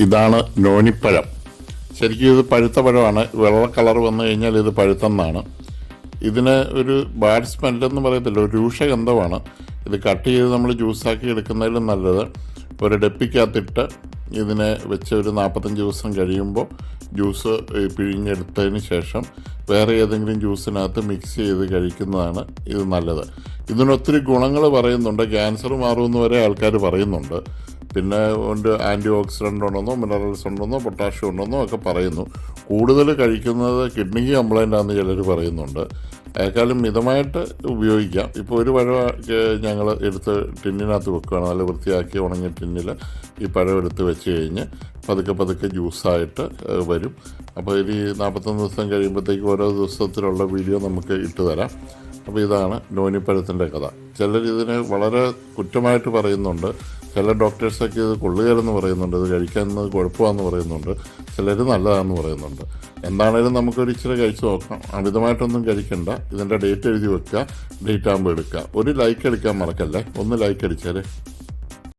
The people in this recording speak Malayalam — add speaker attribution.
Speaker 1: ഇതാണ് നോനിപ്പഴം. ശരിക്കും ഇത് പഴുത്ത പഴമാണ്. വെള്ള കളർ വന്നു കഴിഞ്ഞാൽ ഇത് പഴുത്തെന്നാണ്. ഇതിന് ഒരു ബാഡ് സ്മെല്ലെന്ന് പറയത്തില്ല, ഒരു രൂക്ഷഗന്ധമാണ്. ഇത് കട്ട് ചെയ്ത് നമ്മൾ ജ്യൂസാക്കി എടുക്കുന്നതിലും നല്ലത് ഒരു ഡെപ്പിക്കകത്തിട്ട് ഇതിനെ വെച്ച് ഒരു 45 ദിവസം കഴിയുമ്പോൾ ജ്യൂസ് പിഴിഞ്ഞെടുത്തതിന് ശേഷം വേറെ ഏതെങ്കിലും ജ്യൂസിനകത്ത് മിക്സ് ചെയ്ത് കഴിക്കുന്നതാണ് ഇത് നല്ലത്. ഇതിനൊത്തിരി ഗുണങ്ങൾ പറയുന്നുണ്ട്. ക്യാൻസർ മാറുമെന്ന് വരെ ആൾക്കാർ പറയുന്നുണ്ട്. പിന്നെ ആൻറ്റി ഓക്സിഡൻ്റ് ഉണ്ടെന്നോ മിനറൽസ് ഉണ്ടെന്നോ പൊട്ടാഷ്യം ഉണ്ടെന്നോ ഒക്കെ പറയുന്നു. കൂടുതൽ കഴിക്കുന്നത് കിഡ്നിക്ക് കംപ്ലൈൻ്റ് ആണെന്ന് ചിലർ പറയുന്നുണ്ട്. അതിനേക്കാളും മിതമായിട്ട് ഉപയോഗിക്കാം. ഇപ്പോൾ ഒരു പഴം ഞങ്ങൾ എടുത്ത് ടിന്നിനകത്ത് വെക്കുകയാണ്. നല്ല വൃത്തിയാക്കി ഉണങ്ങിയ ടിന്നിൽ ഈ പഴം എടുത്ത് വെച്ച് കഴിഞ്ഞ് പതുക്കെ ജ്യൂസായിട്ട് വരും. അപ്പോൾ ഈ 41 ദിവസം കഴിയുമ്പോഴത്തേക്ക് ഓരോ ദിവസത്തിലുള്ള വീഡിയോ നമുക്ക് ഇട്ട് തരാം. അപ്പോൾ ഇതാണ് നോനിപ്പഴത്തിൻ്റെ കഥ. ചിലർ ഇതിനെ വളരെ കുറ്റമായിട്ട് പറയുന്നുണ്ട്. ചില ഡോക്ടേഴ്സൊക്കെ ഇത് കൊള്ളുകയെന്ന് പറയുന്നുണ്ട്, ഇത് കഴിക്കുന്നത് കുഴപ്പമാണെന്ന് പറയുന്നുണ്ട്, ചിലർ നല്ലതാണെന്ന് പറയുന്നുണ്ട്. എന്താണേലും നമുക്കൊരു ഇച്ചിരി കഴിച്ച് നോക്കാം. അമിതമായിട്ടൊന്നും കഴിക്കണ്ട. ഇതിൻ്റെ ഡേറ്റ് എഴുതി വെക്കുക, ഡേറ്റ് ആകുമ്പോൾ എടുക്കുക. ഒരു ലൈക്ക് അടിക്കാൻ മറക്കല്ലേ. ഒന്ന് ലൈക്ക് അടിച്ചാലേ.